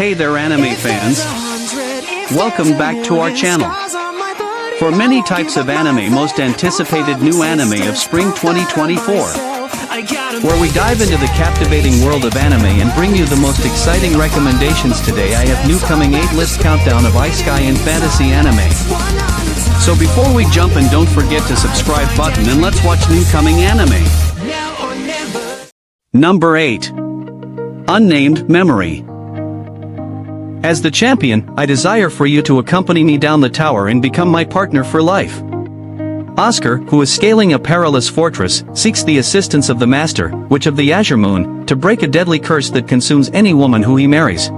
Hey there anime fans, welcome back to our channel. For many types of anime, most anticipated new anime of spring 2024, where we dive into the captivating world of anime and bring you the most exciting recommendations. Today I have new coming 8-list countdown of isekai and fantasy anime. So before we jump in, don't forget to subscribe button and let's watch new coming anime. Number 8. Unnamed Memory. As the champion, I desire for you to accompany me down the tower and become my partner for life. Oscar, who is scaling a perilous fortress, seeks the assistance of the Master, Witch of the Azure Moon, to break a deadly curse that consumes any woman who he marries.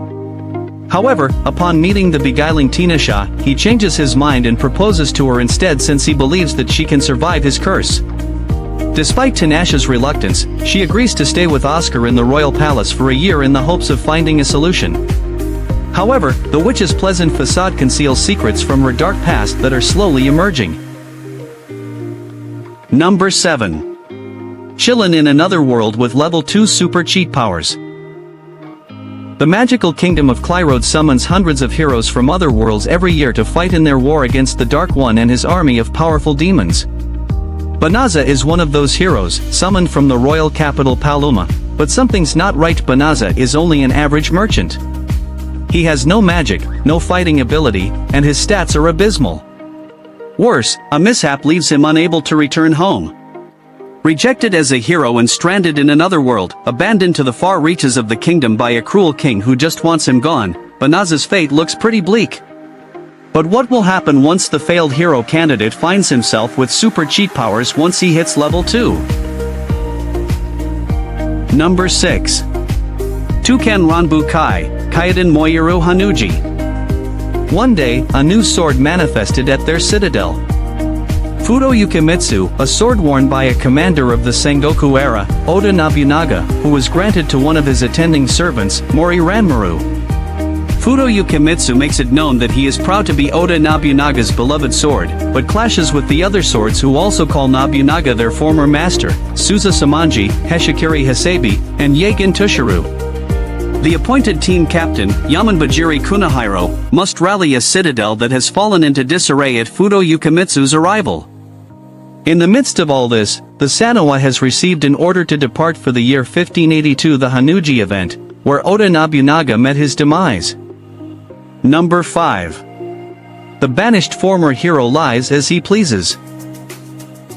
However, upon meeting the beguiling Tinashe, he changes his mind and proposes to her instead, since he believes that she can survive his curse. Despite Tinashe's reluctance, she agrees to stay with Oscar in the royal palace for a year in the hopes of finding a solution. However, the witch's pleasant facade conceals secrets from her dark past that are slowly emerging. Number 7. Chillin' in Another World with Level 2 Super Cheat Powers. The magical kingdom of Clyrode summons hundreds of heroes from other worlds every year to fight in their war against the Dark One and his army of powerful demons. Banaza is one of those heroes, summoned from the royal capital Paluma, but something's not right. Banaza is only an average merchant. He has no magic, no fighting ability, and his stats are abysmal. Worse, a mishap leaves him unable to return home. Rejected as a hero and stranded in another world, abandoned to the far reaches of the kingdom by a cruel king who just wants him gone, Banaza's fate looks pretty bleak. But what will happen once the failed hero candidate finds himself with super cheat powers once he hits level 2? Number 6. Toucan Ranbu Kai, Kaiden Moiru Hanuji. One day, a new sword manifested at their citadel. Fudo Yukimitsu, a sword worn by a commander of the Sengoku era, Oda Nobunaga, who was granted to one of his attending servants, Mori Ranmaru. Fudo Yukimitsu makes it known that he is proud to be Oda Nobunaga's beloved sword, but clashes with the other swords who also call Nobunaga their former master, Suza Samanji, Heshikiri Hasebi, and Yagen Tushiru. The appointed team captain, Yamanbajiri Kunihiro, must rally a citadel that has fallen into disarray at Fudo Yukimitsu's arrival. In the midst of all this, the Sanoa has received an order to depart for the year 1582, the Hanuji event, where Oda Nobunaga met his demise. Number 5. The banished former hero lies as he pleases.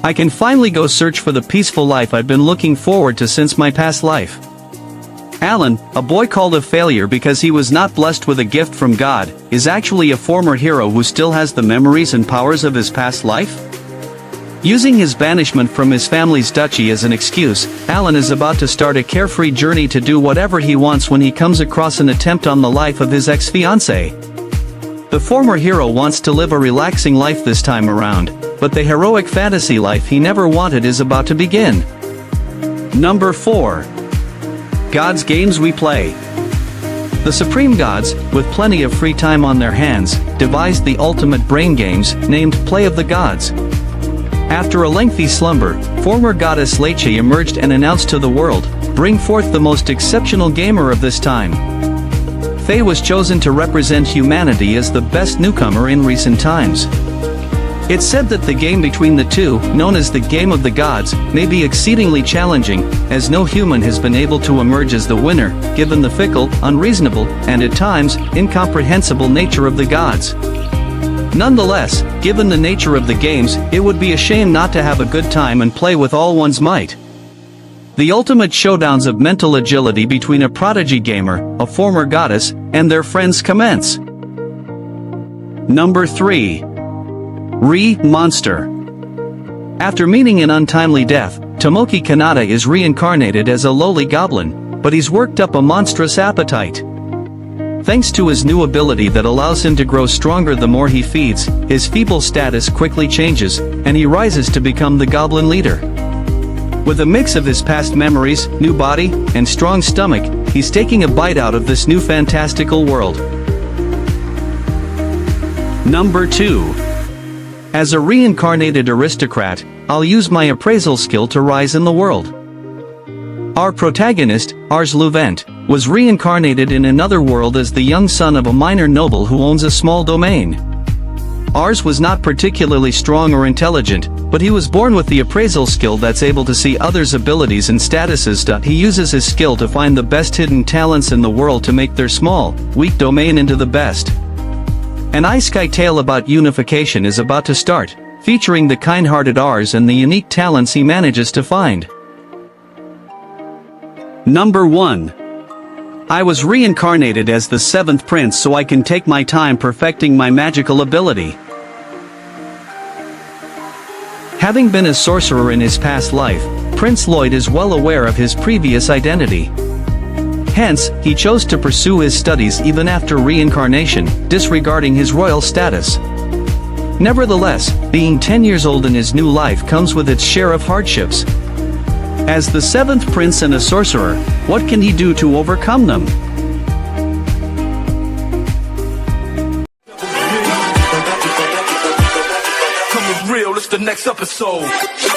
I can finally go search for the peaceful life I've been looking forward to since my past life. Alan, a boy called a failure because he was not blessed with a gift from God, is actually a former hero who still has the memories and powers of his past life? Using his banishment from his family's duchy as an excuse, Alan is about to start a carefree journey to do whatever he wants when he comes across an attempt on the life of his ex-fiancée. The former hero wants to live a relaxing life this time around, but the heroic fantasy life he never wanted is about to begin. Number 4. Gods Games We Play. The Supreme Gods, with plenty of free time on their hands, devised the ultimate brain games, named Play of the Gods. After a lengthy slumber, former goddess Leche emerged and announced to the world, "Bring forth the most exceptional gamer of this time." Faye was chosen to represent humanity as the best newcomer in recent times. It's said that the game between the two, known as the Game of the Gods, may be exceedingly challenging, as no human has been able to emerge as the winner, given the fickle, unreasonable, and at times, incomprehensible nature of the gods. Nonetheless, given the nature of the games, it would be a shame not to have a good time and play with all one's might. The ultimate showdowns of mental agility between a prodigy gamer, a former goddess, and their friends commence. Number 3. Monster. After meeting an untimely death, Tomoki Kanata is reincarnated as a lowly goblin, but he's worked up a monstrous appetite. Thanks to his new ability that allows him to grow stronger the more he feeds, his feeble status quickly changes, and he rises to become the goblin leader. With a mix of his past memories, new body, and strong stomach, he's taking a bite out of this new fantastical world. Number 2. As a reincarnated aristocrat, I'll use my appraisal skill to rise in the world. Our protagonist, Ars Luvent, was reincarnated in another world as the young son of a minor noble who owns a small domain. Ars was not particularly strong or intelligent, but he was born with the appraisal skill that's able to see others' abilities and statuses. He uses his skill to find the best hidden talents in the world to make their small, weak domain into the best. An Isekai tale about unification is about to start, featuring the kind-hearted Ars and the unique talents he manages to find. Number 1. I was reincarnated as the 7th prince so I can take my time perfecting my magical ability. Having been a sorcerer in his past life, Prince Lloyd is well aware of his previous identity. Hence, he chose to pursue his studies even after reincarnation, disregarding his royal status. Nevertheless, being 10 years old in his new life comes with its share of hardships. As the 7th prince and a sorcerer, what can he do to overcome them? Coming real, it's the next episode.